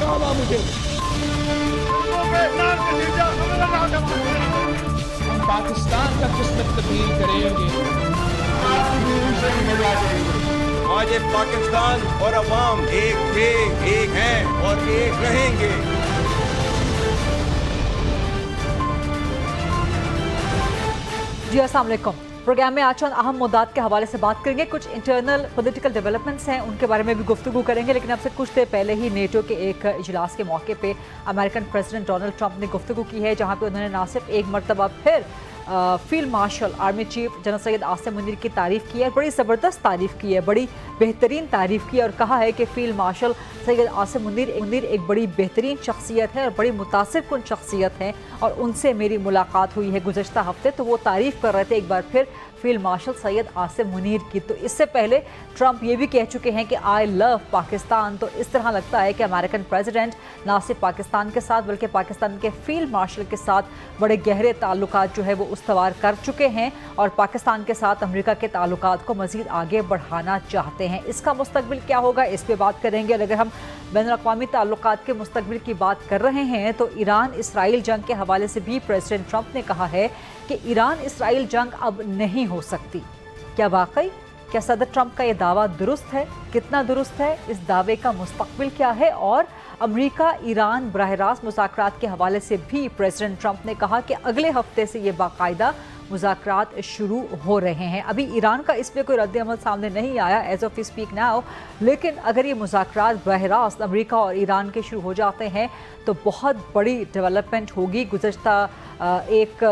होगा मुझे। हम पाकिस्तान का किस्मत तब्दील करेंगे। आज ये पाकिस्तान और अवाम एक थे, एक हैं और एक रहेंगे। जी अस्सलाम वालेकुम। प्रोग्राम में आज चंद अहम मुद्दात के हवाले से बात करेंगे। कुछ इंटरनल पॉलिटिकल डेवलपमेंट्स हैं, उनके बारे में भी गुफ्तगू करेंगे। लेकिन अब से कुछ देर पहले ही नेटो के एक इजलास के मौके पे अमेरिकन प्रेसिडेंट डोनाल्ड ट्रंप ने गुफ्तगू की है, जहां पे उन्होंने ना सिर्फ एक मरतबा फिर field marshal army chief general Syed Asim Munir की तारीफ़ की है, बड़ी ज़बरदस्त तारीफ़ की है, बड़ी बेहतरीन तारीफ़ की है और कहा है कि फ़ील्ड मार्शल सैयद आसिम मुनीर एक बड़ी बेहतरीन शख्सियत है और बड़ी मुतासिर कुन शख्सियत है और उनसे मेरी मुलाकात हुई है गुज़श्ता हफ्ते। तो वो तारीफ़ कर रहे थे एक बार फिर फील्ड मार्शल सैयद आसिम मुनीर की। तो इससे पहले ट्रंप ये भी कह चुके हैं कि आई लव पाकिस्तान। तो इस तरह लगता है कि अमेरिकन प्रेसिडेंट ना सिर्फ पाकिस्तान के साथ बल्कि पाकिस्तान के फील्ड मार्शल के साथ बड़े गहरे ताल्लुकात जो है वो उस्तवार कर चुके हैं और पाकिस्तान के साथ अमेरिका के ताल्लुकात को मज़ीद आगे बढ़ाना चाहते हैं। इसका मुस्तकबिल क्या होगा, इस पर बात करेंगे। और अगर हम बैनुल-अक़वामी ताल्लुकात के मुस्तकबिल की बात कर रहे हैं तो ईरान इसराइल जंग के हवाले से भी प्रेसिडेंट ट्रंप ने कहा है कि ईरान इसराइल जंग अब नहीं हो सकती। क्या वाकई क्या सदर ट्रंप का ये दावा दुरुस्त है? कितना दुरुस्त है? इस दावे का मुस्तकबिल क्या है? और अमेरिका ईरान बराह रास्त मुज़ाकरात के हवाले से भी प्रेसिडेंट ट्रंप ने कहा कि अगले हफ्ते से ये बाकायदा मुज़ाकरात शुरू हो रहे हैं। अभी ईरान का इस पर कोई रद्द-ए-अमल सामने नहीं आया एज ऑफ स्पीक नाउ, लेकिन अगर ये मुज़ाकरात बराह रास्त अमेरिका और ईरान के शुरू हो जाते हैं तो बहुत बड़ी डेवलपमेंट होगी। गुज़श्ता एक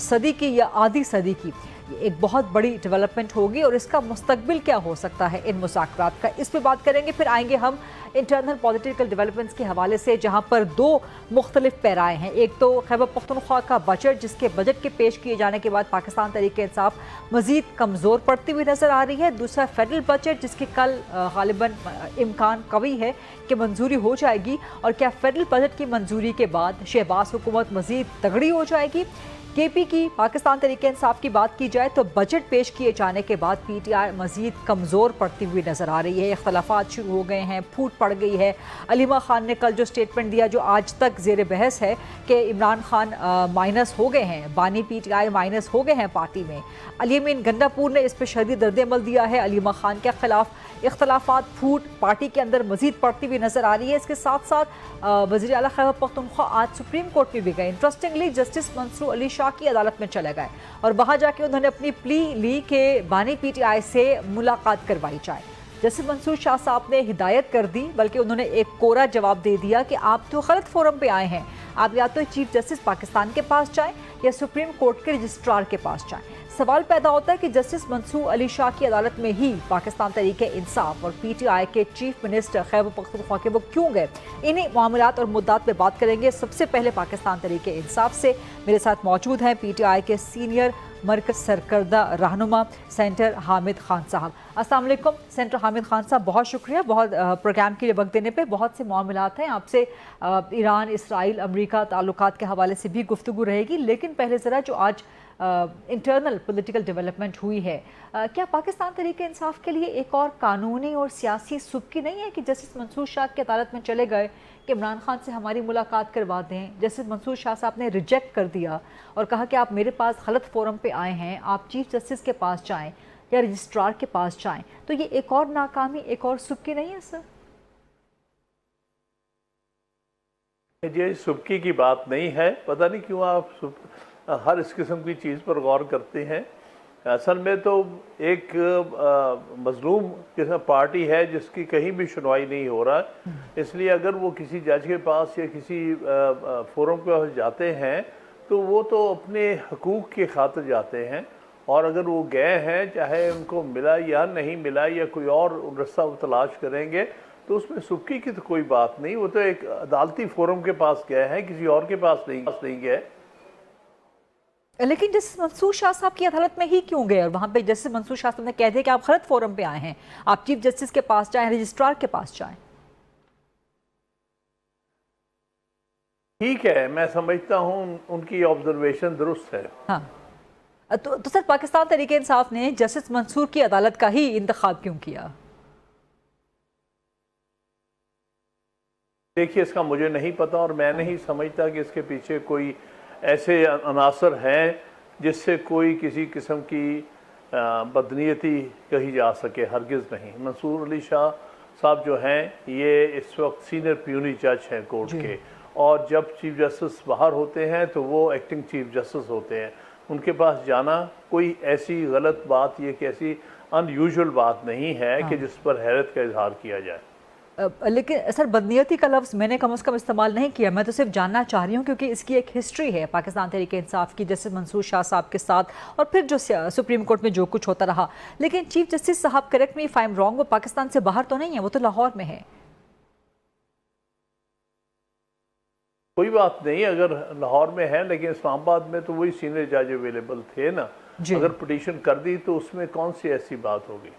सदी की या आधी सदी की एक बहुत बड़ी डेवलपमेंट होगी और इसका मुस्तकबिल क्या हो सकता है इन मुज़ाकरात का, इस पे बात करेंगे। फिर आएंगे हम इंटरनल पॉलिटिकल डेवलपमेंट्स के हवाले से, जहां पर दो मुख्तलिफ पैराए हैं। एक तो खैबर पख्तूनख्वा का बजट, जिसके बजट के पेश किए जाने के बाद पाकिस्तान तहरीक इंसाफ मज़ीद कमज़ोर पड़ती हुई नज़र आ रही है। दूसरा फेडरल बजट, जिसकी कल गालिबन इम्कान कवी है कि मंजूरी हो जाएगी। और क्या फेडरल बजट की मंजूरी के बाद शहबाज हुकूमत मज़ीद तगड़ी हो जाएगी? केपी की पाकिस्तान तहरीक इंसाफ की बात की जाए तो बजट पेश किए जाने के बाद पीटीआई मज़ीद कमज़ोर पड़ती हुई नज़र आ रही है। इख्तलाफात शुरू हो गए हैं, फूट पड़ गई है। अलीमा खान ने कल जो स्टेटमेंट दिया, जो आज तक ज़ेर बहस है, कि इमरान खान माइनस हो गए हैं, बानी पीटीआई माइनस हो गए हैं पार्टी में। अलीमीन गंडापुर ने इस पर शदीद रद्द-ए-अमल दिया है। अलीमा खान के खिलाफ इख्तलाफात फूट पार्टी के अंदर मज़ीद पड़ती हुई नज़र आ रही है। इसके साथ साथ वज़ीर आला खैबर पख्तूनख्वा आज सुप्रीम कोर्ट में भी गए। इंटरेस्टिंगली जस्टिस मंसूर अली शाह की अदालत में चले गए और वहां जाके उन्होंने अपनी प्ली ली कि बानी पीटीआई से मुलाकात करवाई जाए। जस्टिस मंसूर शाह साहब ने हिदायत कर दी, बल्कि उन्होंने एक कोरा जवाब दे दिया कि आप तो गलत फोरम पे आए हैं, आप या तो चीफ जस्टिस पाकिस्तान के पास जाएं या सुप्रीम कोर्ट के रजिस्ट्रार के पास जाएं। सवाल पैदा होता है कि जस्टिस मंसूर अली शाह की अदालत में ही पाकिस्तान तहरीक इंसाफ और पीटीआई के चीफ मिनिस्टर खैबर पख्तूनख्वा के वो क्यों गए? इन्हीं मामलात और मुद्दात पे बात करेंगे। सबसे पहले पाकिस्तान तहरीक इंसाफ से मेरे साथ मौजूद हैं पीटीआई के सीनियर मरकज सरकर्दा रहनुमा सेंटर हामिद खान साहब। अस्सलाम वालेकुम सेंटर हामिद खान साहब, बहुत शुक्रिया, बहुत प्रोग्राम के लिए वक्त देने पे। बहुत से मामलात हैं आपसे, ईरान इसराइल अमेरिका ताल्लुकात के हवाले से भी गुफ्तगू रहेगी। लेकिन पहले ज़रा जो आज इंटरनल पॉलिटिकल डेवलपमेंट हुई है, क्या पाकिस्तान तहरीक इंसाफ के लिए एक और कानूनी और सियासी सुबकी नहीं है कि जस्टिस मंसूर शाह की अदालत में चले गए कि इमरान खान से हमारी मुलाकात करवा दें? जस्टिस मंसूर शाह साहब ने रिजेक्ट कर दिया और कहा कि आप मेरे पास गलत फोरम पे आए हैं, आप चीफ जस्टिस के पास जाएं या रजिस्ट्रार के पास जाएं। तो ये एक और नाकामी, एक और सुबकी नहीं है सर? ये सुबकी की बात नहीं है। पता नहीं क्यों आप हर इस किस्म की चीज़ पर गौर करते हैं। असल में तो एक मजलूम किस्म पार्टी है जिसकी कहीं भी सुनवाई नहीं हो रहा है, इसलिए अगर वो किसी जज के पास या किसी फोरम के पास जाते हैं तो वो तो अपने हकूक़ के खातिर जाते हैं, और अगर वो गए हैं, चाहे उनको मिला या नहीं मिला या कोई और रास्ता वो तलाश करेंगे, तो उसमें सुबकी की तो कोई बात नहीं। वो तो एक अदालती फोरम के पास गए हैं, किसी और के पास नहीं गए। लेकिन जस्टिस मंसूर शाह साहब की अदालत में ही क्यों गए? और वहाँ पे जस्टिस मंसूर शाह साहब ने कह दिया कि आप गलत फोरम पे आए हैं, आप चीफ जस्टिस के पास जाएं, रजिस्ट्रार के पास जाएं। ठीक है, मैं समझता हूँ उनकी ऑब्जर्वेशन दुरुस्त है। हाँ, तो सर पाकिस्तान तहरीक इंसाफ ने जस्टिस मंसूर की अदालत का ही इंतखाब क्यों किया? دیکھیے اس کا مجھے نہیں پتا اور میں نہیں سمجھتا کہ اس کے پیچھے کوئی ایسے عناصر ہیں جس سے کوئی کسی قسم کی بدنیتی کہی جا سکے، ہرگز نہیں۔ منصور علی شاہ صاحب جو ہیں یہ اس وقت سینئر پیونی جج ہیں کورٹ کے، اور جب چیف جسٹس باہر ہوتے ہیں تو وہ ایکٹنگ چیف جسٹس ہوتے ہیں، ان کے پاس جانا کوئی ایسی غلط بات، یہ کہ ایسی ان یوزول بات نہیں ہے کہ جس پر حیرت کا اظہار کیا جائے۔ لیکن سر بدنیتی کا لفظ میں نے کم از کم استعمال نہیں کیا، میں تو صرف جاننا چاہ رہی ہوں کیونکہ اس کی ایک ہسٹری ہے پاکستان تحریک انصاف کی، جیسے منصور شاہ صاحب کے ساتھ اور پھر جو سپریم کورٹ میں جو کچھ ہوتا رہا۔ لیکن چیف جسٹس صاحب correct me if I am wrong, وہ پاکستان سے باہر تو نہیں ہے، وہ تو لاہور میں ہے۔ کوئی بات نہیں اگر لاہور میں ہے، لیکن اسلام آباد میں تو وہی سینئر جج اویلیبل تھے نا، اگر پٹیشن کر دی تو اس میں کون سی ایسی بات ہوگی؟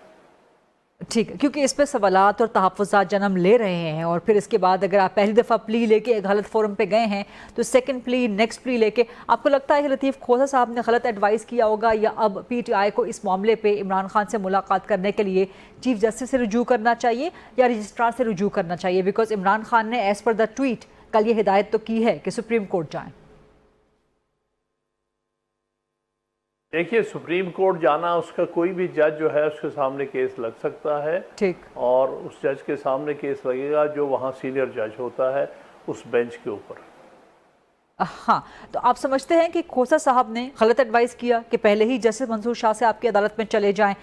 ٹھیک ہے، کیونکہ اس پہ سوالات اور تحفظات جنم لے رہے ہیں، اور پھر اس کے بعد اگر آپ پہلی دفعہ پلی لے کے ایک غلط فورم پہ گئے ہیں تو سیکنڈ پلی، نیکسٹ پلی لے کے آپ کو لگتا ہے کہ لطیف کھوسہ صاحب نے غلط ایڈوائز کیا ہوگا، یا اب پی ٹی آئی کو اس معاملے پہ عمران خان سے ملاقات کرنے کے لیے چیف جسٹس سے رجوع کرنا چاہیے یا رجسٹرار سے رجوع کرنا چاہیے؟ بیکاز عمران خان نے ایز پر دا ٹویٹ کل یہ ہدایت تو کی ہے کہ سپریم کورٹ جائیں۔ دیکھیے سپریم کورٹ جانا، اس کا کوئی بھی جج جو ہے اس کے سامنے کیس لگ سکتا ہے، ٹھیک، اور اس جج کے سامنے کیس لگے گا جو وہاں سینئر جج ہوتا ہے اس بینچ کے اوپر۔ ہاں، تو آپ سمجھتے ہیں کہ کھوسہ صاحب نے غلط ایڈوائز کیا کہ پہلے ہی جسٹس منصور شاہ سے آپ کی عدالت میں چلے جائیں،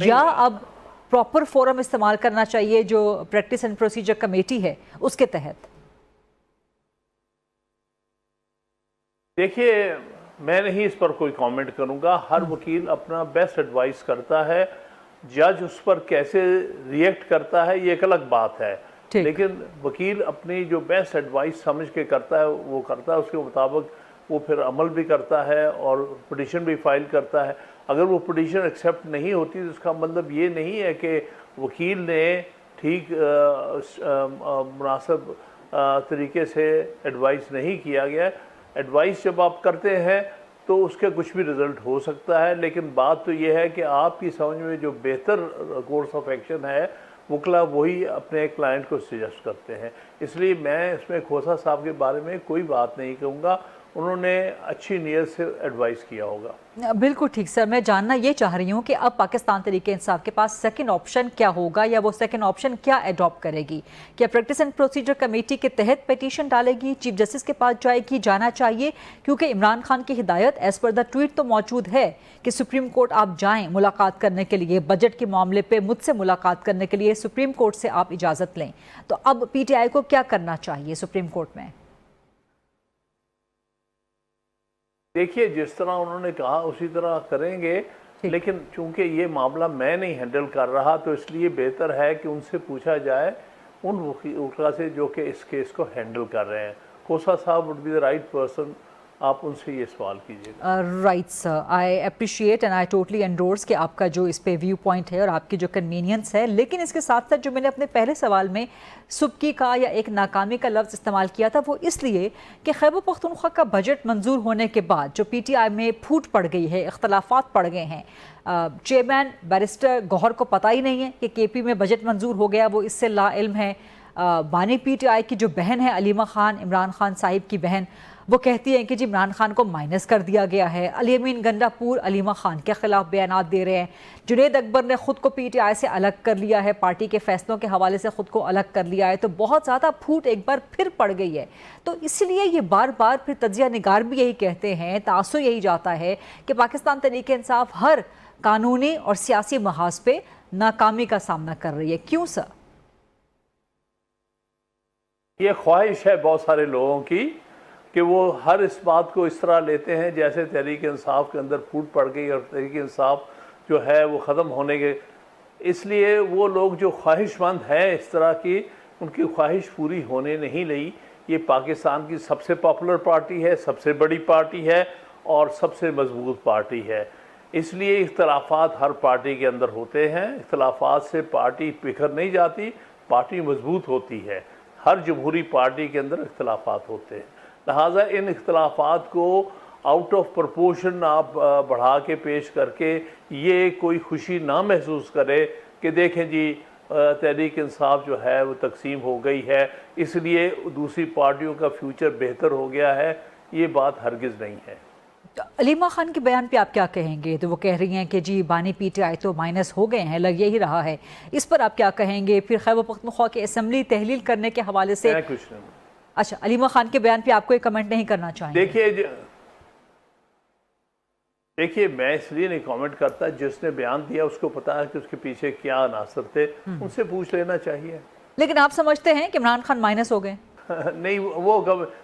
یا اب پراپر فورم استعمال کرنا چاہیے جو پریکٹس اینڈ پروسیجر کمیٹی ہے اس کے تحت؟ دیکھیے میں نہیں اس پر کوئی کامنٹ کروں گا، ہر وکیل اپنا بیسٹ ایڈوائز کرتا ہے، جج اس پر کیسے ریئیکٹ کرتا ہے یہ ایک الگ بات ہے، لیکن وکیل اپنی جو بیسٹ ایڈوائز سمجھ کے کرتا ہے وہ کرتا ہے، اس کے مطابق وہ پھر عمل بھی کرتا ہے اور پٹیشن بھی فائل کرتا ہے۔ اگر وہ پٹیشن ایکسیپٹ نہیں ہوتی تو اس کا مطلب یہ نہیں ہے کہ وکیل نے ٹھیک مناسب طریقے سے ایڈوائز نہیں کیا گیا۔ ایڈوائز جب آپ کرتے ہیں تو اس کے کچھ بھی رزلٹ ہو سکتا ہے، لیکن بات تو یہ ہے کہ آپ کی سمجھ میں جو بہتر کورس آف ایکشن ہے وکلا وہی اپنے کلائنٹ کو سجیسٹ کرتے ہیں، اس لیے میں اس میں کھوسہ صاحب کے بارے میں کوئی بات نہیں کہوں گا، انہوں نے اچھی نیت سے ایڈوائز کیا ہوگا۔ بالکل ٹھیک سر، میں جاننا یہ چاہ رہی ہوں کہ اب پاکستان تحریک انصاف کے پاس سیکنڈ آپشن کیا ہوگا، یا وہ سیکنڈ آپشن کیا ایڈاپٹ کرے گی؟ کیا پریکٹس اینڈ پروسیجر کمیٹی کے تحت پیٹیشن ڈالے گی، چیف جسٹس کے پاس جائے گی؟ جانا چاہیے، کیونکہ عمران خان کی ہدایت ایز پر دا ٹویٹ تو موجود ہے کہ سپریم کورٹ آپ جائیں ملاقات کرنے کے لیے، بجٹ کے معاملے پہ مجھ سے ملاقات کرنے کے لیے سپریم کورٹ سے آپ اجازت لیں۔ تو اب پی ٹی آئی کو کیا کرنا چاہیے سپریم کورٹ میں؟ دیکھیے جس طرح انہوں نے کہا اسی طرح کریں گے، لیکن چونکہ یہ معاملہ میں نہیں ہینڈل کر رہا تو اس لیے بہتر ہے کہ ان سے پوچھا جائے، ان وکلا سے جو کہ اس کیس کو ہینڈل کر رہے ہیں۔ کھوسہ صاحب would be the right person, آپ ان سے یہ سوال کیجیے گا۔ Right sir, I appreciate and I totally endorse کہ آپ کا جو اس پہ ویو پوائنٹ ہے اور آپ کی جو کنوینئنس ہے، لیکن اس کے ساتھ ساتھ جو میں نے اپنے پہلے سوال میں سبکی کا یا ایک ناکامی کا لفظ استعمال کیا تھا وہ اس لیے کہ خیبر پختونخوا کا بجٹ منظور ہونے کے بعد جو پی ٹی آئی میں پھوٹ پڑ گئی ہے، اختلافات پڑ گئے ہیں، چیئرمین بیرسٹر گوہر کو پتہ ہی نہیں ہے کہ کے پی میں بجٹ منظور ہو گیا، وہ اس سے لا علم ہے۔ بانی پی ٹی آئی کی جو بہن ہے علیمہ خان، عمران خان صاحب کی بہن، وہ کہتی ہیں کہ جی عمران خان کو مائنس کر دیا گیا ہے۔ علی امین گنڈا پور علیمہ خان کے خلاف بیانات دے رہے ہیں۔ جنید اکبر نے خود کو پی ٹی آئی سے الگ کر لیا ہے، پارٹی کے فیصلوں کے حوالے سے خود کو الگ کر لیا ہے، تو بہت زیادہ پھوٹ ایک بار پھر پڑ گئی ہے۔ تو اس لیے یہ بار بار پھر تجزیہ نگار بھی یہی کہتے ہیں، تاثر یہی جاتا ہے کہ پاکستان تحریک انصاف ہر قانونی اور سیاسی محاذ پہ ناکامی کا سامنا کر رہی ہے۔ کیوں سر؟ یہ خواہش ہے بہت سارے لوگوں کی کہ وہ ہر اس بات کو اس طرح لیتے ہیں جیسے تحریک انصاف کے اندر پھوٹ پڑ گئی اور تحریک انصاف جو ہے وہ ختم ہونے کے، اس لیے وہ لوگ جو خواہش مند ہیں اس طرح کی، ان کی خواہش پوری ہونے نہیں لگی۔ یہ پاکستان کی سب سے پاپولر پارٹی ہے، سب سے بڑی پارٹی ہے اور سب سے مضبوط پارٹی ہے، اس لیے اختلافات ہر پارٹی کے اندر ہوتے ہیں، اختلافات سے پارٹی بکھر نہیں جاتی، پارٹی مضبوط ہوتی ہے۔ ہر جمہوری پارٹی کے اندر اختلافات ہوتے ہیں، لہٰذا ان اختلافات کو آؤٹ آف پرپورشن آپ بڑھا کے پیش کر کے یہ کوئی خوشی نہ محسوس کرے کہ دیکھیں جی تحریک انصاف جو ہے وہ تقسیم ہو گئی ہے، اس لیے دوسری پارٹیوں کا فیوچر بہتر ہو گیا ہے، یہ بات ہرگز نہیں ہے۔ علیمہ خان کے بیان پہ آپ کیا کہیں گے؟ تو وہ کہہ رہی ہیں کہ جی بانی پی ٹی آئی تو مائنس ہو گئے ہیں، لگ یہی رہا ہے، اس پر آپ کیا کہیں گے؟ پھر خیبر پختونخوا کے اسمبلی تحلیل کرنے کے حوالے سے کچھ نہیں۔ اچھا، علیمہ خان کے بیان پہ آپ کوئی کمنٹ نہیں کرنا چاہیں گے؟ دیکھیے میں اس لیے نہیں کامنٹ کرتا، جس نے بیان دیا اس کو پتا ہے کہ اس کے پیچھے کیا عناصر تھے، ان سے پوچھ لینا چاہیے۔ لیکن آپ سمجھتے ہیں کہ عمران خان مائنس ہو گئے؟ نہیں،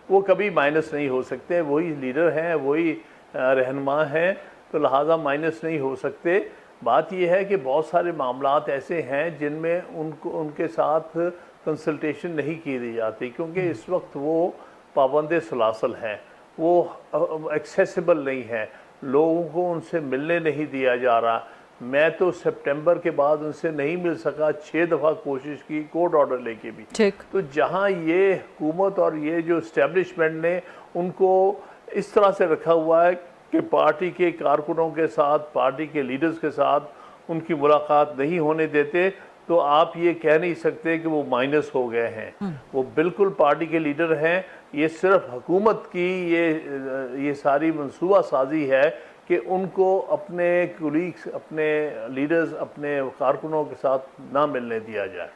وہ کبھی مائنس نہیں ہو سکتے، وہی لیڈر ہیں، وہی رہنما ہیں، تو لہٰذا مائنس نہیں ہو سکتے۔ بات یہ ہے کہ بہت سارے معاملات ایسے ہیں جن میں ان کے ساتھ کنسلٹیشن نہیں کی دی جاتی، کیونکہ اس وقت وہ پابند سلاسل ہیں، وہ ایکسیسیبل نہیں ہیں، لوگوں کو ان سے ملنے نہیں دیا جا رہا۔ میں تو سپٹمبر کے بعد ان سے نہیں مل سکا، 6 دفعہ کوشش کی کورٹ آرڈر لے کے بھی۔ تو جہاں یہ حکومت اور یہ جو اسٹیبلشمنٹ نے ان کو اس طرح سے رکھا ہوا ہے کہ پارٹی کے کارکنوں کے ساتھ، پارٹی کے لیڈرز کے ساتھ ان کی ملاقات نہیں ہونے دیتے، تو آپ یہ کہہ نہیں سکتے کہ وہ مائنس ہو گئے ہیں۔ وہ بالکل پارٹی کے لیڈر ہیں، یہ صرف حکومت کی یہ ساری منصوبہ سازی ہے کہ ان کو اپنے کولیگز، اپنے لیڈرز، اپنے کارکنوں کے ساتھ نہ ملنے دیا جائے۔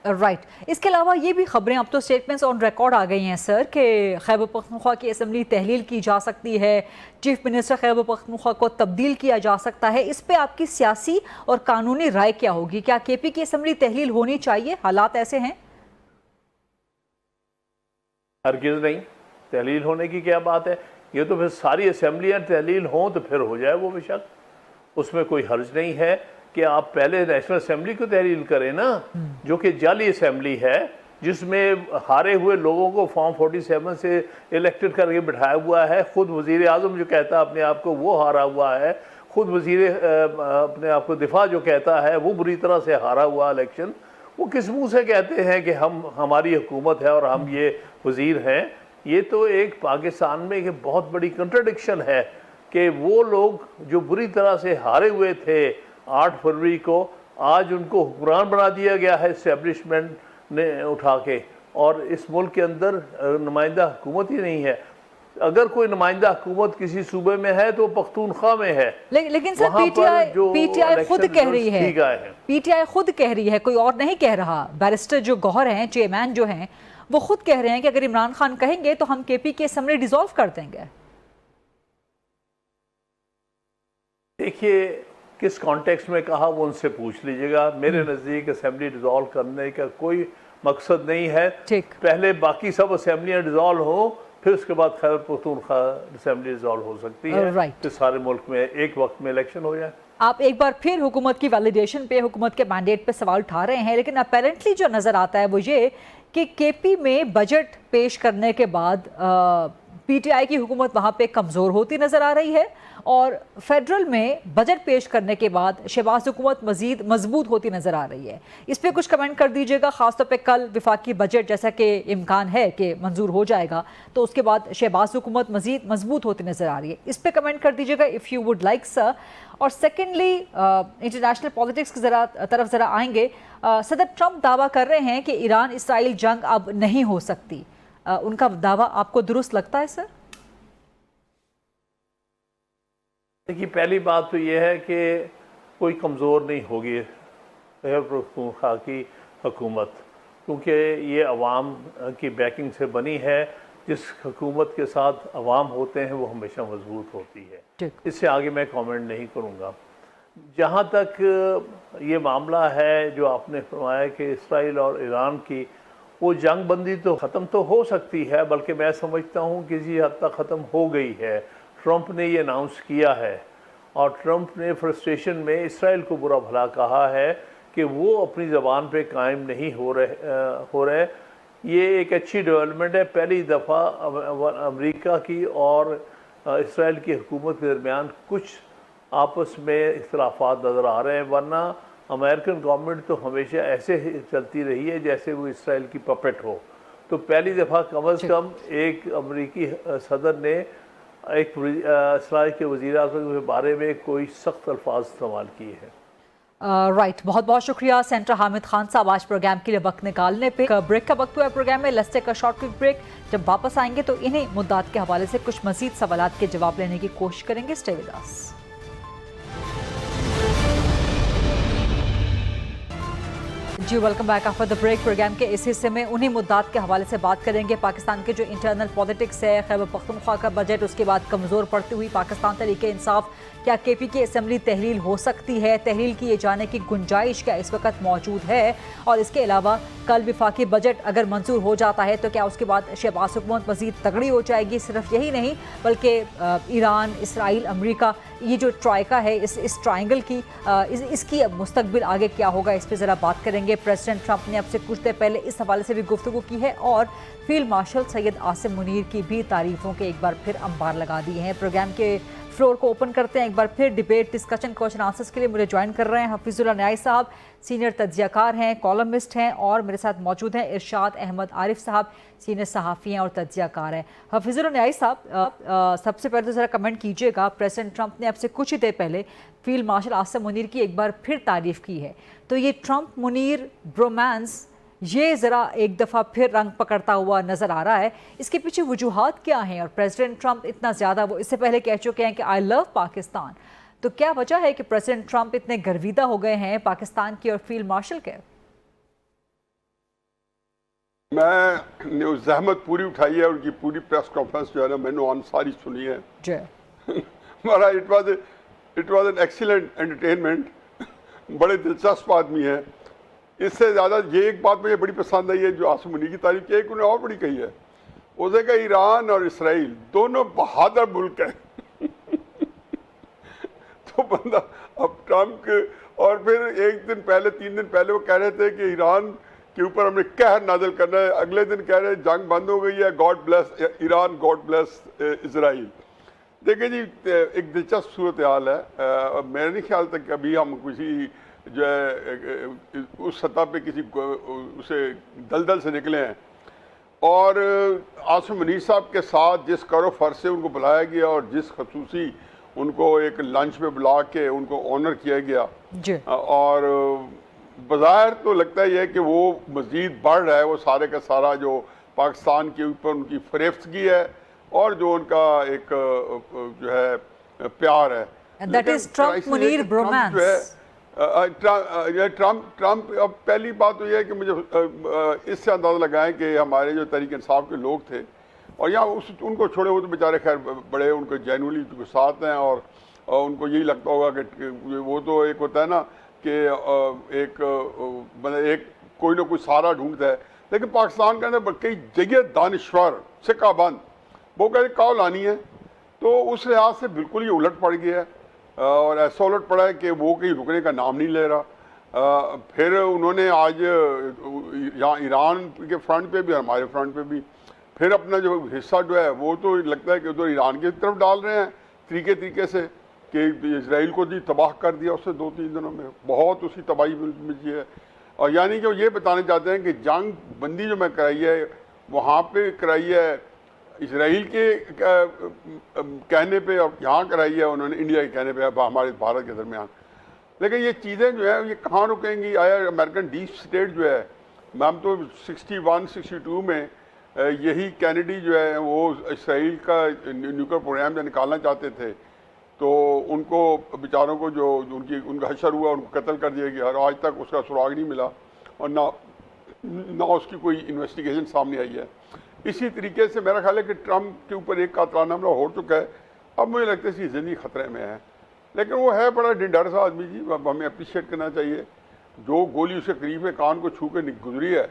رائٹ، اس کے علاوہ یہ بھی خبریں اب تو سٹیٹمنٹس آن ریکارڈ آ گئی ہیں سر کہ خیبر پختونخوا کی اسمبلی تحلیل کی جا سکتی ہے، چیف منسٹر خیبر پختونخوا کو تبدیل کیا جا سکتا ہے۔ اس پہ آپ کی سیاسی اور قانونی رائے کیا ہوگی؟ کیا کے پی کی اسمبلی تحلیل ہونی چاہیے؟ حالات ایسے ہیں؟ ہرگز نہیں، تحلیل ہونے کی کیا بات ہے؟ یہ تو پھر ساری اسمبلیاں تحلیل ہوں تو پھر ہو جائے وہ بے شک، اس میں کوئی حرج نہیں ہے کہ آپ پہلے نیشنل اسمبلی کو تحلیل کریں نا، جو کہ جعلی اسمبلی ہے، جس میں ہارے ہوئے لوگوں کو فارم 47 سے الیکٹڈ کر کے بٹھایا ہوا ہے۔ خود وزیر اعظم جو کہتا ہے اپنے آپ کو وہ ہارا ہوا ہے، خود وزیر اپنے آپ کو دفاع جو کہتا ہے وہ بری طرح سے ہارا ہوا الیکشن، وہ کس منہ سے کہتے ہیں کہ ہماری حکومت ہے اور ہم یہ وزیر ہیں؟ یہ تو ایک پاکستان میں ایک بہت بڑی کنٹرڈکشن ہے کہ وہ لوگ جو بری طرح سے ہارے ہوئے تھے 8 فروری کو، آج ان کو حکمران بنا دیا گیا ہے اسٹیبلشمنٹ نے اٹھا کے، اور اس ملک کے اندر نمائندہ حکومت ہی نہیں ہے۔ اگر کوئی نمائندہ حکومت کسی صوبے میں ہے تو پختونخوا میں ہے، لیکن سر پی ٹی آئی خود کہہ رہی ہے، پی ٹی آئی خود کہہ رہی ہے، کوئی اور نہیں کہہ رہا۔ بیرسٹر جو گوہر ہیں، چیئرمین جو ہیں، وہ خود کہہ رہے ہیں کہ اگر عمران خان کہیں گے تو ہم کے پی کی اسمبلی ڈیزالو کر دیں گے۔ دیکھیے کس کانٹیکسٹ میں کہا وہ ان سے پوچھ لیجئے گا۔ میرے نزدیک اسمبلی ڈیزالو کرنے کا کوئی مقصد نہیں ہے، پہلے باقی سب اسمبلیاں ڈیزالو ہوں، پھر اس کے بعد خیبر پختونخوا اسمبلی ڈیزالو ہو سکتی ہے، پھر سارے ملک میں ایک وقت میں الیکشن ہو جائے۔ آپ ایک بار پھر حکومت کی ویلیڈیشن پہ، حکومت کے مینڈیٹ پہ سوال اٹھا رہے ہیں، لیکن اپیرنٹلی جو نظر آتا ہے وہ یہ کہ کے پی میں بجٹ پیش کرنے کے بعد پی ٹی آئی کی حکومت وہاں پہ کمزور ہوتی نظر آ رہی ہے، اور فیڈرل میں بجٹ پیش کرنے کے بعد شہباز حکومت مزید مضبوط ہوتی نظر آ رہی ہے۔ اس پہ کچھ کمنٹ کر دیجئے گا، خاص طور پہ کل وفاقی بجٹ جیسا کہ امکان ہے کہ منظور ہو جائے گا، تو اس کے بعد شہباز حکومت مزید مضبوط ہوتی نظر آ رہی ہے، اس پہ کمنٹ کر دیجئے گا اف یو وڈ لائک سر۔ اور سیکنڈلی انٹرنیشنل پالیٹکس کی طرف ذرا آئیں گے۔ صدر ٹرمپ دعویٰ کر رہے ہیں کہ ایران اسرائیل جنگ اب نہیں ہو سکتی، ان کا دعویٰ آپ کو درست لگتا ہے سر؟ دیکھیے پہلی بات تو یہ ہے کہ کوئی کمزور نہیں ہوگی خیبر پختونخوا کی حکومت، کیونکہ یہ عوام کی بیکنگ سے بنی ہے۔ جس حکومت کے ساتھ عوام ہوتے ہیں وہ ہمیشہ مضبوط ہوتی ہے، اس سے آگے میں کامنٹ نہیں کروں گا۔ جہاں تک یہ معاملہ ہے جو آپ نے فرمایا کہ اسرائیل اور ایران کی، وہ جنگ بندی تو ختم تو ہو سکتی ہے، بلکہ میں سمجھتا ہوں کسی حد تک ختم ہو گئی ہے۔ ٹرمپ نے یہ اناؤنس کیا ہے، اور ٹرمپ نے فرسٹریشن میں اسرائیل کو برا بھلا کہا ہے کہ وہ اپنی زبان پہ قائم نہیں ہو رہے۔ یہ ایک اچھی ڈیولپمنٹ ہے، پہلی دفعہ امریکہ کی اور اسرائیل کی حکومت کے درمیان کچھ آپس میں اختلافات نظر آ رہے ہیں، ورنہ امریکن گورنمنٹ تو ہمیشہ ایسے چلتی رہی ہے جیسے وہ اسرائیل کی پپٹ ہو۔ تو پہلی دفعہ کم از کم ایک امریکی صدر نے ایک اسرائیل کے وزیر اعظم کے بارے میں کوئی سخت الفاظ استعمال کیے ہیں۔ राइट, बहुत बहुत शुक्रिया सेंटर हामिद खान साहब आज प्रोग्राम के लिए वक्त निकालने पे। ब्रेक का वक्त हुआ है प्रोग्राम में, let's take a short quick break. जब वापस आएंगे तो इन्हीं मुद्दात के हवाले से कुछ मजीद सवालात के जवाब लेने की कोशिश करेंगे। Stay with us. जी welcome back after the break. Programme के इस हिस्से में उन्हीं मुद्दात के हवाले से बात करेंगे। पाकिस्तान के जो इंटरनल पॉलिटिक्स है, खैबर पख्तूनख्वा का बजट, उसके बाद कमज़ोर पड़ती हुई पाकिस्तान तहरीक इंसाफ, क्या केपी की असम्बली तहलील हो सकती है, तहलील किए जाने की गुंजाइश क्या इस वक्त मौजूद है, और इसके अलावा कल विफाकी बजट अगर मंजूर हो जाता है तो क्या उसके बाद शहबाज हुकूमत मज़ीद तगड़ी हो जाएगी। सिर्फ यही नहीं बल्कि ईरान, इसराइल, अमरीका, ये जो ट्राइका है, इस ट्राइंगल की इसकी अब मुस्तकबिल आगे क्या होगा, इस पर ज़रा बात करेंगे। प्रेसिडेंट ट्रंप ने अब से कुछ देर पहले इस हवाले से भी गुफ्तगू की है और फील्ड मार्शल सैयद आसिम मुनीर की भी तारीफ़ों के एक बार फिर अंबार लगा दिए हैं। प्रोग्राम के फ्लोर को ओपन करते हैं एक बार फिर। डिबेट, डिस्कशन, क्वेश्चन आंसर्स के लिए मुझे ज्वाइन कर रहे हैं हफीजुल्लाह न्याई साहब, सीनियर तज्जियाकार हैं, कॉलमिस्ट हैं, और मेरे साथ मौजूद हैं इरशाद अहमद आरिफ साहब, सीनियर सहाफ़ी हैं और तज्जियाकार हैं। हफीजुल्लाह न्याई साहब, सबसे पहले तो ज़रा कमेंट कीजिएगा, प्रेसिडेंट ट्रंप ने अब से कुछ ही देर पहले फील्ड मार्शल आसिम मुनीर की एक बार फिर तारीफ़ की है, तो ये ट्रंप मुनीर ब्रोमांस ये ज़रा एक दफ़ा फिर रंग पकड़ता हुआ नज़र आ रहा है। इसके पीछे वजूहात क्या हैं? और प्रेसिडेंट ट्रंप इतना ज़्यादा, वो इससे पहले कह चुके हैं कि आई लव पाकिस्तान, तो क्या वजह है कि प्रेसिडेंट ट्रंप इतने गर्विदा हो गए हैं पाकिस्तान की और फील्ड मार्शल के? मैं जहमत पूरी उठाई है, उनकी पूरी प्रेस कॉन्फ्रेंस जो है ना मैंने ऑन सारी सुनी है जी। हमारा it was an excellent entertainment. बड़े दिलचस्प आदमी है। इससे ज़्यादा ये एक बात मुझे बड़ी पसंद आई है जो आसिम मुनीर की तारीफ की, एक उन्हें और बड़ी कही है, उसने कहा ईरान और इसराइल दोनों बहादुर मुल्क हैं तो बंदा अब ट्रम्प के, और फिर एक दिन पहले 3 दिन पहले वो कह रहे थे कि ईरान के ऊपर हमने कहर नाजिल करना है, अगले दिन कह रहे हैं जंग बंद हो गई है, God bless Iran, God bless Israel. देखिए जी, एक दिलचस्प सूरत हाल है। मेरे नहीं ख्याल तक कभी हम किसी जो है उस सतह पे किसी उसे दलदल से निकले हैं। और आसिम मुनीर साहब के साथ जिस करो फर्ज से उनको बुलाया गया और जिस खसूसी उनको एक लंच पे बुला के उनको ऑनर किया गया जी। और बज़ाहिर तो लगता ही है कि वो मज़ीद बढ़ रहा है, वो सारे का सारा जो पाकिस्तान के ऊपर उनकी फरेफ्तगी है और जो उनका एक जो है प्यार है। That is Trump Munir bromance. Trump अब पहली बात तो यह है कि मुझे इससे अंदाज़ा लगाएं कि हमारे जो तहरीक इंसाफ के लोग थे और यहाँ उनको छोड़े हुए तो बेचारे खैर बड़े उनको जेन्युइनली के साथ हैं और उनको यही लगता होगा कि वो तो एक होता है ना कि एक मतलब एक कोई ना कोई सहारा ढूंढता है, लेकिन पाकिस्तान के अंदर कई जगह दानिश्वर सिक्का बंद वो कहते काव लानी है, तो उस लिहाज से बिल्कुल ही उलट पड़ गया है और ऐसा उलट पड़ा है कि वो कहीं रुकने का नाम नहीं ले रहा। फिर उन्होंने आज यहाँ ईरान के फ्रंट पे भी हमारे फ्रंट पे भी फिर अपना जो हिस्सा जो है वो तो लगता है कि उधर ईरान की तरफ डाल रहे हैं तरीके से कि इसराइल को जी तबाह कर दिया उससे 2-3 दिनों में, बहुत उसकी तबाही मची है। और यानी कि वो ये बताना चाहते हैं कि जंग बंदी जो मैं कराई है वहाँ पे कराई है इसराइल के कहने पे और यहाँ कराई है उन्होंने इंडिया के कहने पे हमारे भारत के दरमियान। लेकिन ये चीज़ें जो है ये कहाँ रुकेंगी? आया अमेरिकन डीप स्टेट जो है, मैम तो 61-62 में यही कैनेडी जो है वो इसराइल का न्यूक्लियर प्रोग्राम जो निकालना चाहते थे, तो उनको बेचारों को जो उनका हशर हुआ उनको कत्ल कर दिया गया और आज तक उसका सुराग नहीं मिला और ना उसकी कोई इन्वेस्टिगेशन सामने आई है। इसी तरीके से मेरा ख्याल है कि ट्रंप के ऊपर एक कातराना हमला हो चुका है। अब मुझे लगता है इसकी ज़िंदगी खतरे में है, लेकिन वो है बड़ा डिंडर सा आदमी जी, अब हमें अप्रिशिएट करना चाहिए। जो गोली उसके करीब है कान को छू के गुजरी है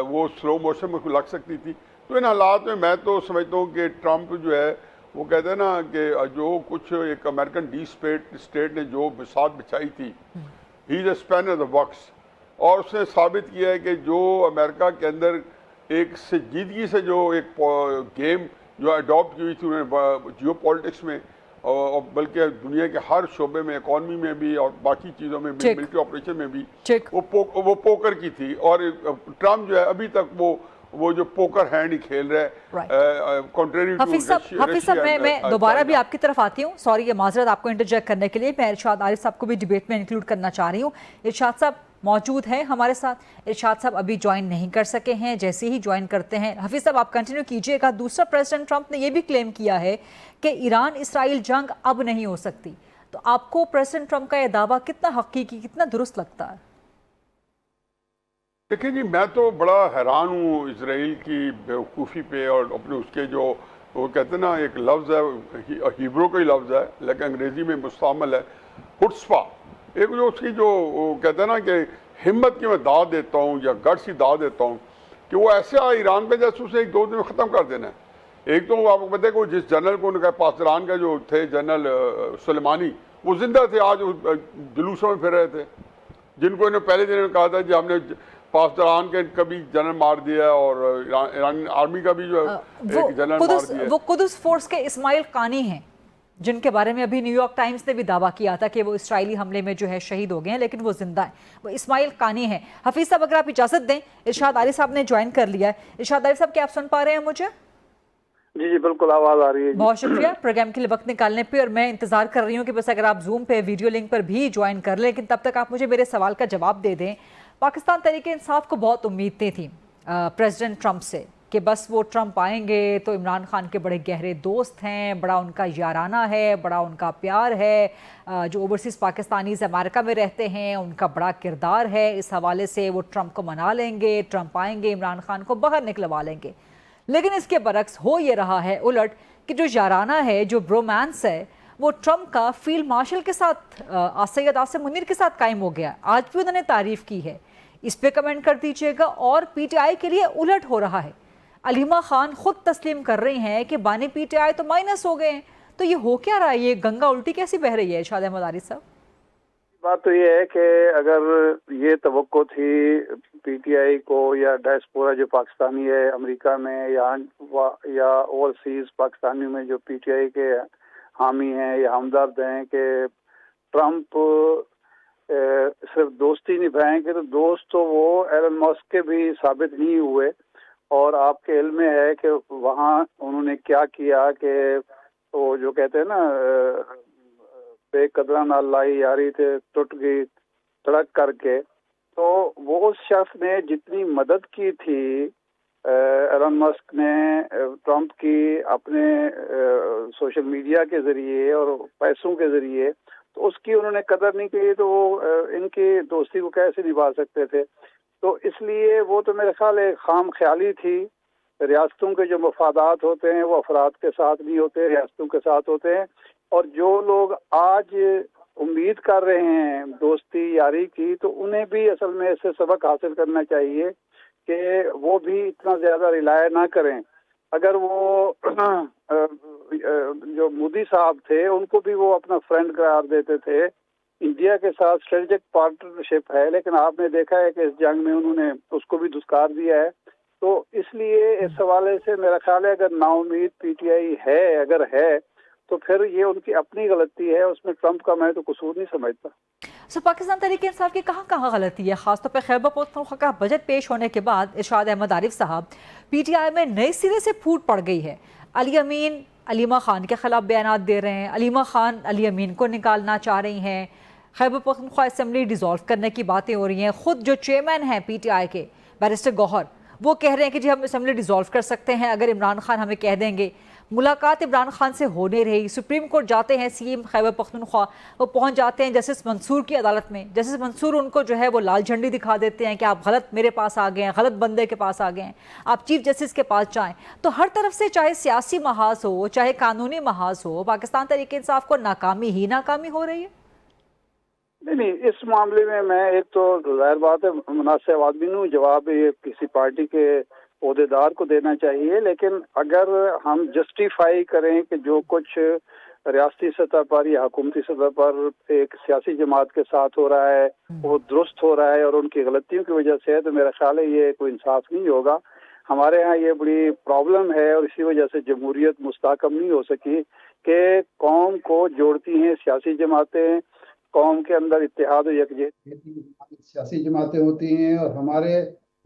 वो स्लो मोशन में लग सकती थी। तो इन हालात में मैं तो समझता हूँ कि ट्रंप जो है वो कहते हैं ना कि जो कुछ एक अमेरिकन डी स्टेट ने जो बिसात बिछाई थी, he is a spanner the box, और उसने साबित किया है कि जो अमेरिका के अंदर एक संजीदगी से जो एक गेम जो अडॉप्ट की हुई थी उन्होंने जियो पॉलिटिक्स में और बल्कि दुनिया के हर शोबे में, इकॉनमी में भी और बाकी चीज़ों में भी, मिलिट्री ऑपरेशन में भी वो पोकर की थी। और ट्रम्प जो है अभी तक वो وہ جو پوکر ہینڈ ہی کھیل رہا ہے کنٹریری ٹو حفیظ صاحب میں دوبارہ بھی آپ کی طرف آتی ہوں. سوری یہ معذرت آپ کو انٹرجیکٹ کرنے کے لیے. میں ارشاد عارف صاحب کو بھی ڈیبیٹ میں انکلوڈ کرنا چاہ رہی ہوں. ارشاد صاحب موجود ہیں ہمارے ساتھ. ارشاد صاحب ابھی جوائن نہیں کر سکے ہیں, جیسے ہی جوائن کرتے ہیں حفیظ صاحب آپ کنٹینیو کیجئے گا. دوسرا پریزیڈنٹ ٹرمپ نے یہ بھی کلیم کیا ہے کہ ایران اسرائیل جنگ اب نہیں ہو سکتی. تو آپ کو پریزیڈنٹ ٹرمپ کا یہ دعویٰ کتنا حقیقی, کتنا درست لگتا ہے؟ دیکھیں جی, میں تو بڑا حیران ہوں اسرائیل کی بیوقوفی پہ, اور اپنے اس کے جو وہ کہتے ہیں نا ایک لفظ ہے ہیبرو کا ہی لفظ ہے لیکن انگریزی میں مستعمل ہے خطفہ. ایک جو اس کی جو وہ کہتے ہیں نا کہ ہمت کی میں داد دیتا ہوں یا گٹس کی داد دیتا ہوں کہ وہ ایسا ایران پہ جیسے اسے ایک دو دن میں ختم کر دینا ہے. ایک تو آپ کو پتہ ہے کہ جس جنرل کو ان کا پاسداران کا جو تھے جنرل سلیمانی وہ زندہ تھے, آج جلوسوں میں پھر رہے تھے, جن کو انہوں پہلے دن کہا تھا کہ ہم نے پاسداران کے کبھی جنرل مار دیا اور ایرانی آرمی کا بھی جو ایک جنرل مار دیا. وہ قدس فورس کے اسماعیل قانی ہیں جن کے بارے میں ابھی نیو یارک ٹائمز نے بھی دعویٰ کیا تھا کہ وہ اسرائیلی حملے میں جو ہے شہید ہو گئے ہیں, لیکن وہ زندہ ہیں. وہ اسماعیل قانی ہیں. حفیظ صاحب اگر آپ اجازت دیں, ارشاد عارف صاحب نے جوائن کر لیا ہے. ارشاد عارف صاحب کیا آپ سن پا رہے ہیں مجھے؟ جی بالکل آواز آ رہی ہے. بہت شکریہ پروگرام کے لیے وقت نکالنے پہ, اور میں انتظار کر رہی ہوں کہ بس اگر آپ زوم پہ ویڈیو لنک پر بھی جوائن کر لیں, لیکن تب تک آپ مجھے میرے سوال کا جواب دے دیں. پاکستان تحریک انصاف کو بہت امیدیں تھیں پریزیڈنٹ ٹرمپ سے کہ بس وہ ٹرمپ آئیں گے تو عمران خان کے بڑے گہرے دوست ہیں, بڑا ان کا یارانہ ہے, بڑا ان کا پیار ہے, جو اوورسیز پاکستانیز امریکہ میں رہتے ہیں ان کا بڑا کردار ہے, اس حوالے سے وہ ٹرمپ کو منا لیں گے, ٹرمپ آئیں گے عمران خان کو باہر نکلوا لیں گے. لیکن اس کے برعکس ہو یہ رہا ہے الٹ کہ جو یارانہ ہے, جو برومانس ہے, وہ ٹرمپ کا فیلڈ مارشل کے ساتھ سید آصم منیر کے ساتھ قائم ہو گیا. آج بھی انہوں نے تعریف کی ہے, اس پہ کمنٹ کر دیجیے گا. اور پی ٹی آئی کے لیے الٹ ہو رہا ہے. علیمہ خان خود تسلیم کر رہی ہیں کہ بانی پی ٹی آئی تو مائنس ہو گئے ہیں. تو یہ ہو کیا رہا ہے, یہ گنگا الٹی کیسی بہہ رہی ہے ارشاد احمد عارف صاحب؟ بات تو یہ ہے کہ اگر یہ توقع تھی پی ٹی آئی کو یا ڈائسپورا جو پاکستانی ہے امریکہ میں یا اوورسیز پاکستانیوں میں جو پی ٹی آئی کے حامی ہیں یا ہمدرد ہیں کہ ٹرمپ صرف دوستی نبھائیں گے, تو دوست تو وہ ایلن مسک کے بھی ثابت نہیں ہوئے. اور آپ کے علم میں ہے کہ وہاں انہوں نے کیا کیا کہ وہ جو کہتے ہیں نا بے قدرہ نہ لائی یاری تھے ٹوٹ گئی تڑک کر کے. تو وہ اس شخص نے جتنی مدد کی تھی ایلن مسک نے ٹرمپ کی اپنے سوشل میڈیا کے ذریعے اور پیسوں کے ذریعے, تو اس کی انہوں نے قدر نہیں کی, تو وہ ان کی دوستی کو کیسے نبھا سکتے تھے. تو اس لیے وہ تو میرے خیال ایک خام خیالی تھی. ریاستوں کے جو مفادات ہوتے ہیں وہ افراد کے ساتھ نہیں ہوتے, ریاستوں کے ساتھ ہوتے ہیں. اور جو لوگ آج امید کر رہے ہیں دوستی یاری کی, تو انہیں بھی اصل میں اس سے سبق حاصل کرنا چاہیے کہ وہ بھی اتنا زیادہ ریلائے نہ کریں. اگر وہ جو مودی صاحب تھے ان کو بھی وہ اپنا فرینڈ قرار دیتے تھے, انڈیا کے ساتھ اسٹریٹجک پارٹنرشپ ہے, لیکن آپ نے دیکھا ہے کہ اس جنگ میں انہوں نے اس کو بھی دھتکار دیا ہے. تو اس لیے اس حوالے سے میرا خیال ہے اگر نا امید پی ٹی آئی ہے, اگر ہے, تو پھر یہ ان کی اپنی غلطی ہے, اس میں ٹرمپ کا میں تو قصور نہیں سمجھتا. پاکستان تحریک انصاف کی کہاں غلطی ہے, خاص طور پہ خیبر پختونخوا کا بجٹ پیش ہونے کے بعد ارشاد احمد عارف صاحب پی ٹی آئی میں نئے سرے سے پھوٹ پڑ گئی ہے. علی امین علیمہ خان کے خلاف بیانات دے رہے ہیں, علیمہ خان علی امین کو نکالنا چاہ رہی ہیں, خیبر پختونخوا اسمبلی ڈیزالو کرنے کی باتیں ہو رہی ہیں. خود جو چیئرمین ہیں پی ٹی آئی کے بیرسٹر گوہر, وہ کہہ رہے ہیں کہ جی ہم اسمبلی ڈیزالو کر سکتے ہیں اگر عمران خان ہمیں کہہ دیں گے. ملاقات عمران خان سے ہو نہیں رہی. سپریم کورٹ جاتے ہیں سی ایم خیبر پختونخوا, وہ پہنچ جاتے ہیں جسٹس منصور کی عدالت میں. جسٹس منصور ان کو جو ہے وہ لال جھنڈی دکھا دیتے ہیں کہ آپ غلط میرے پاس آ گئے ہیں, غلط بندے کے پاس آ گئے ہیں, آپ چیف جسٹس کے پاس جائیں. تو ہر طرف سے چاہے سیاسی محاذ ہو چاہے قانونی محاذ ہو, پاکستان تحریک انصاف کو ناکامی ہی ناکامی ہو رہی ہے. نہیں, اس معاملے میں ایک تو ظاہر بات ہے مناسب آدمی ہوں, جواب یہ کسی پارٹی کے عہدیدار کو دینا چاہیے. لیکن اگر ہم جسٹیفائی کریں کہ جو کچھ ریاستی سطح پر یا حکومتی سطح پر ایک سیاسی جماعت کے ساتھ ہو رہا ہے وہ درست ہو رہا ہے اور ان کی غلطیوں کی وجہ سے ہے, تو میرا خیال ہے یہ کوئی انصاف نہیں ہوگا. ہمارے ہاں یہ بڑی پرابلم ہے اور اسی وجہ سے جمہوریت مستحکم نہیں ہو سکی کہ قوم کو جوڑتی ہیں سیاسی جماعتیں, قوم کے اندر اتحاد و یکجہتی سیاسی جماعتیں ہوتی ہیں, اور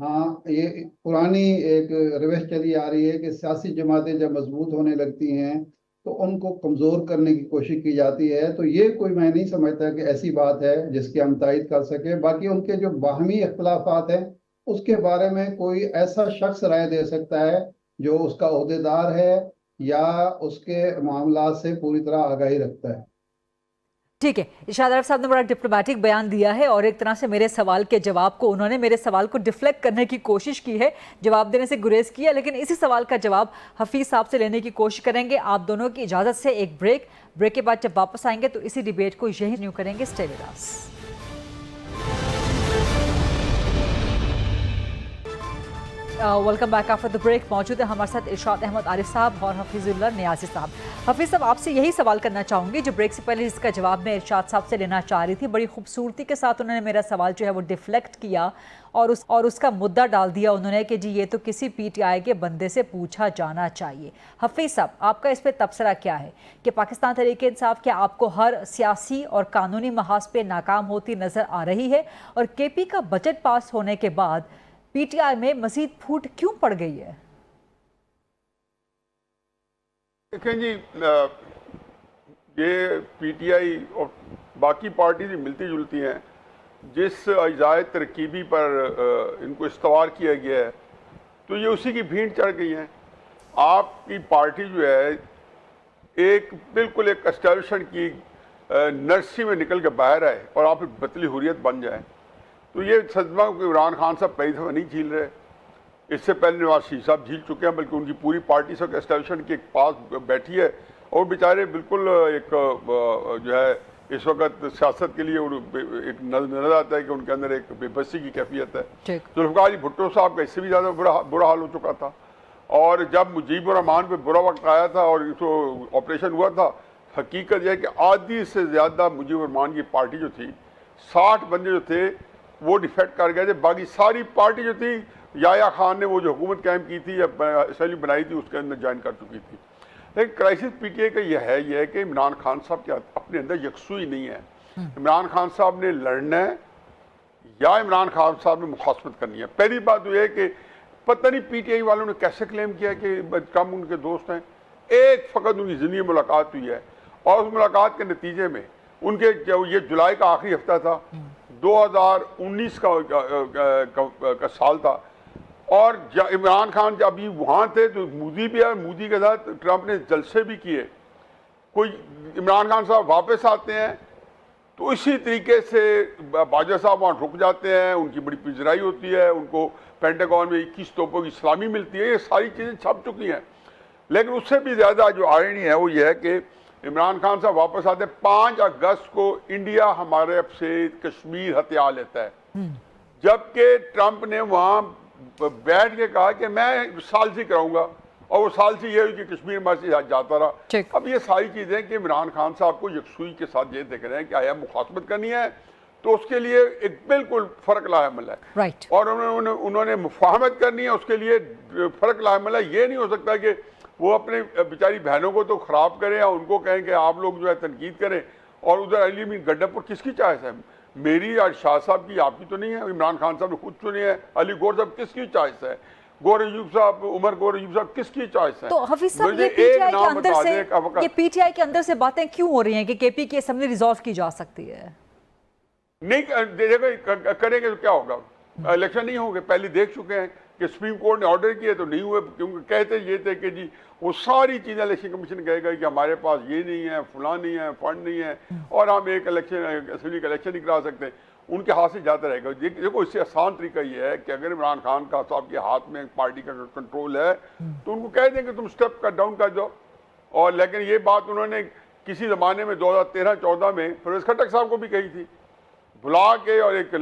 हाँ, ये पुरानी एक रवैश चली आ रही है कि सियासी जमातें जब मजबूत होने लगती हैं तो उनको कमज़ोर करने की कोशिश की जाती है। तो ये कोई मैं नहीं समझता कि ऐसी बात है जिसकी हम तायद कर सकें। बाकी उनके जो बाहमी इख्तलाफात हैं उसके बारे में कोई ऐसा शख्स राय दे सकता है जो उसका ओहदेदार है या उसके मामलात से पूरी तरह आगाही रखता है। ठीक है, इरशाद आरिफ साहब ने बड़ा डिप्लोमेटिक बयान दिया है और एक तरह से मेरे सवाल के जवाब को उन्होंने मेरे सवाल को डिफ्लेक्ट करने की कोशिश की है, जवाब देने से गुरेज किया, लेकिन इसी सवाल का जवाब हफीज़ साहब से लेने की कोशिश करेंगे। आप दोनों की इजाज़त से एक ब्रेक के बाद जब वापस आएंगे तो इसी डिबेट को यही न्यू करेंगे। Stay with us. Welcome back after the break. मौजूद है हमारे साथ इरशाद अहमद आरिफ साहब और हफीजुल्लाह नियाज़ी साहब। हफीज़ साहब, आपसे यही सवाल करना चाहूँगी जो ब्रेक से पहले जिसका जवाब मैं इरशाद साहब से लेना चाह रही थी। बड़ी खूबसूरती के साथ उन्होंने मेरा सवाल जो है वो डिफ्लेक्ट किया और उसका मुद्दा डाल दिया उन्होंने कि जी ये तो किसी PTI के बंदे से पूछा जाना चाहिए। हफीज़ साहब, आपका इस पर तबसरा क्या है कि पाकिस्तान तहरीक इंसाफ क्या आपको हर सियासी और कानूनी महाज पे नाकाम होती नज़र आ रही है, और KP का बजट पास होने के बाद PTI में मजीद फूट क्यों पड़ गई है? देखें जी, ये PTI और बाकी पार्टी भी मिलती जुलती हैं। जिस अजाए तरकीबी पर इनको इस्तवार किया गया है तो ये उसी की भीड़ चढ़ गई है। आपकी पार्टी जो है एक बिल्कुल एक एस्टेब्लिशमेंट की नर्सरी में निकल के बाहर आए और आप बतली हुर्रियत बन जाए, तो ये सदमा को इमरान खान साहब पहली दफ़ा नहीं झील रहे। इससे पहले नवाज शरीफ साहब झील चुके हैं, बल्कि उनकी पूरी पार्टी सब एस्टेब्लिशमेंट के पास बैठी है और बेचारे बिल्कुल एक जो है इस वक्त सियासत के लिए एक नजर आता है कि उनके अंदर एक बेबसी की कैफियत है। जुल्फ़िकार अली भुट्टो साहब का इससे भी ज़्यादा बुरा हाल हो चुका था, और जब मुजीबुर रहमान पे बुरा वक्त आया था और इसको ऑपरेशन हुआ था, हकीकत यह है कि आधी से ज़्यादा मुजीबुर रहमान की पार्टी जो थी, 60 बंदे जो थे वो डिफेक्ट कर गए थे। बाकी सारी पार्टी जो थी, याया खान ने वो जो हुकूमत कायम की थी या असम्बली बनाई थी उसके अंदर ज्वाइन कर चुकी थी। लेकिन क्राइसिस PTI का यह है कि इमरान खान साहब के अपने अंदर यकसुई नहीं है। इमरान खान साहब ने लड़ना है या इमरान खान साहब ने मुखासमत करनी है। पहली बात तो यह है कि पता नहीं PTI वालों ने कैसे क्लेम किया कि ट्रम्प उनके दोस्त हैं। एक फ़कत उनकी ज़िंदगी में मुलाकात हुई है और उस मुलाकात के नतीजे में उनके ये जुलाई का आखिरी हफ्ता था, 2019 का साल था, और इमरान खान जब अभी वहाँ थे तो मोदी भी आया, मोदी के साथ ट्रंप ने जलसे भी किए। कोई इमरान खान साहब वापस आते हैं तो इसी तरीके से बाजवा साहब वहाँ रुक जाते हैं, उनकी बड़ी पिजराई होती है, उनको पेंटागन में 21 तोपों की सलामी मिलती है। ये सारी चीज़ें छप चुकी हैं। लेकिन उससे भी ज़्यादा जो आयरनी है वो ये है कि इमरान खान साहब वापस आते, 5 अगस्त को इंडिया हमारे से कश्मीर हथिया लेता है, जबकि ट्रंप ने वहाँ बैठ के कहा कि मैं सालसी कराऊंगा, और वो सालसी ये हुई कि कश्मीर में से जाता रहा। अब ये सारी चीज़ें कि इमरान खान साहब को यकसुई के साथ ये देख रहे हैं कि आया मुखासमत करनी है तो उसके लिए एक बिल्कुल फ़र्क लामल है, और उन्होंने मुफाहमत करनी है, उसके लिए फ़र्क लामल है। ये नहीं हो सकता कि वो अपने बेचारी बहनों को तो ख़राब करें या उनको कहें कि आप लोग जो है तनकीद करें, और उधर अली अमीन गड्ढापुर किसकी चॉइस है? मेरी और शाह साहब की, आपकी तो नहीं है। इमरान खान साहब ने खुद चुनी है। अली गौर साहब किसकी चॉइस है? गौर अयूब साहब, उमर गौर अयूब साहब किसकी चॉइस है? तो हफीज साहब, ये PTI के अंदर से बातें क्यों हो रही हैं कि KP की असेंबली रिजॉल्व की जा सकती है? नहीं करेंगे तो क्या होगा? इलेक्शन नहीं होंगे। पहले देख चुके हैं कि सुप्रीम कोर्ट ने ऑर्डर किए तो नहीं हुए, क्योंकि कहते ये थे कि जी वो सारी चीज़ें इलेक्शन कमीशन कहेगा कि हमारे पास ये नहीं है, फलां नहीं है, फंड नहीं है, और हम एक असेंबली का इलेक्शन नहीं करा सकते। उनके हाथ से जाता रहेगा। देखो, इससे आसान तरीका ये है कि अगर इमरान खान का साहब के हाथ में पार्टी का कंट्रोल है तो उनको कह दें कि तुम स्टेप कट डाउन कर दो। और लेकिन ये बात उन्होंने किसी ज़माने में 2013-14 में फिरोज खट्टक साहब को भी कही थी, बुला के, और एक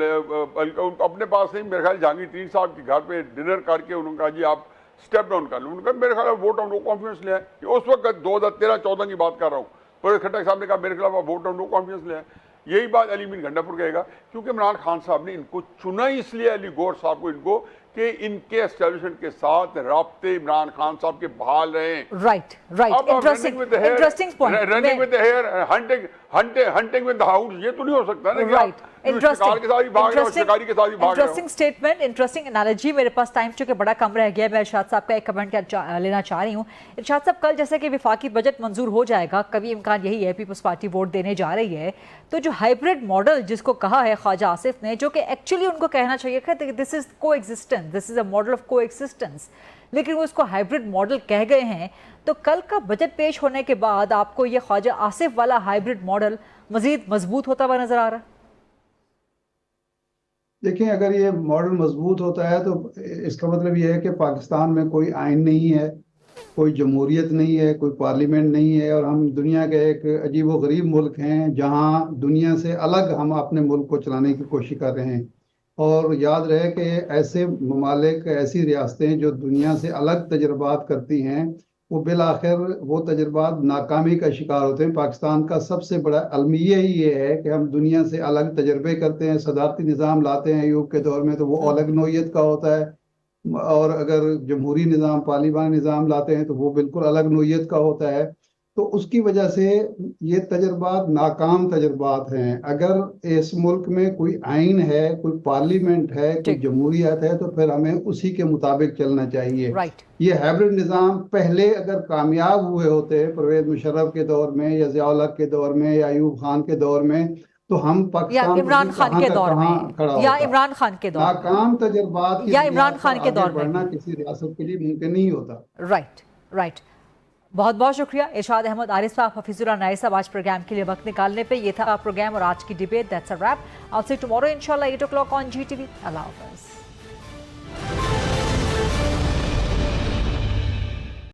अपने पास नहीं, मेरे ख्याल जहांगीर साहब के घर पे डिनर करके उन्होंने कहा जी आप स्टेप डाउन कर लो। उन्होंने कहा मेरे ख्याल वोट ऑफ नो कॉन्फिडेंस ले आए। उस वक्त 2013-14 की बात कर रहा हूँ। फिरोज खट्टक साहब ने कहा मेरे खिलाफ वोट ऑफ नो कॉन्फिडेंस ले आए। यही बात अली अमीन गंडापुर कहेगा, क्योंकि इमरान खान साहब ने इनको चुना इसलिए, अली गौर साहब को, इनको कि इनके एस्टेब्लिशमेंट के साथ राब्ते इमरान खान साहब के बहाल रहे। Right, interesting point. Running with the hare, hunting with the hound, ये तो नहीं हो सकता ना कि शिकार के साथ भी भाग रहे हो, शिकारी के साथ भी भाग रहे हो। Interesting statement, interesting analogy. मेरे पास टाइम चूंकि बड़ा कम रह गया, मैं इरशाद साहब का एक कमेंट लेना चाह रही हूँ। इरशाद साहब, कल जैसे कि विफाकी बजट मंजूर हो जाएगा, कभी इम्कान यही है पीपल्स पार्टी वोट देने जा रही है, तो जो हाइब्रिड मॉडल जिसको कहा है ख्वाजा आसिफ ने, जो कि एक्चुअली उनको कहना चाहिए कि दिस इज को existence, this is a model of को एग्जिस्टेंस, लेकिन वो इसको हाइब्रिड मॉडल कह गए हैं, तो कल का बजट पेश होने के बाद आपको ये ख्वाजा आसिफ वाला हाइब्रिड मॉडल मजीद मजबूत होता हुआ नजर आ रहा है? देखिए, अगर ये मॉडल मजबूत होता है तो इसका मतलब ये है कि पाकिस्तान में कोई आइन नहीं है, कोई जमहूरियत नहीं है, कोई पार्लियामेंट नहीं है, और हम दुनिया के एक अजीब व गरीब मुल्क हैं जहां दुनिया से अलग हम अपने मुल्क को चलाने की कोशिश कर रहे हैं। और याद रहे कि ऐसे ममालिक, ऐसी रियासतें जो दुनिया से अलग तजर्बात करती हैं, वो बिलाखिर वो तजर्बात नाकामी का शिकार होते हैं। पाकिस्तान का सबसे बड़ा अलमिया ही ये है कि हम दुनिया से अलग तजर्बे करते हैं। सदारती निज़ाम लाते हैं अयूब के दौर में तो वो अलग नौइयत का होता है, और अगर जमहूरी निज़ाम, पार्लिमानी निज़ाम लाते हैं तो वो बिल्कुल अलग नौइयत का होता है। तो उसकी वजह से ये तजर्बात नाकाम तजर्बात हैं। अगर इस मुल्क में कोई आइन है, कोई पार्लियामेंट है, कोई जमहूरियत है, तो फिर हमें उसी के मुताबिक चलना चाहिए। ये हाइब्रिड निज़ाम पहले अगर कामयाब हुए होते परवेज मुशर्रफ के दौर में या ज़िया-उल हक के दौर में या अयूब खान के दौर में, तो हम पाकिस्तान इमरान खान के दौर में या इमरान खान के दौर में नाकाम तजर्बात या इमरान खान के दौर में बढ़ना किसी रियासत के लिए मुमकिन नहीं होता। राइट। बहुत बहुत शुक्रिया इरशाद अहमद आरिफ साहब, हफीजुर नाई साहब, आज प्रोग्राम के लिए वक्त निकालने पे। ये था प्रोग्राम और आज की debate. That's a wrap. I'll see you tomorrow inshallah 8 o'clock on GTV. Allah Hafiz.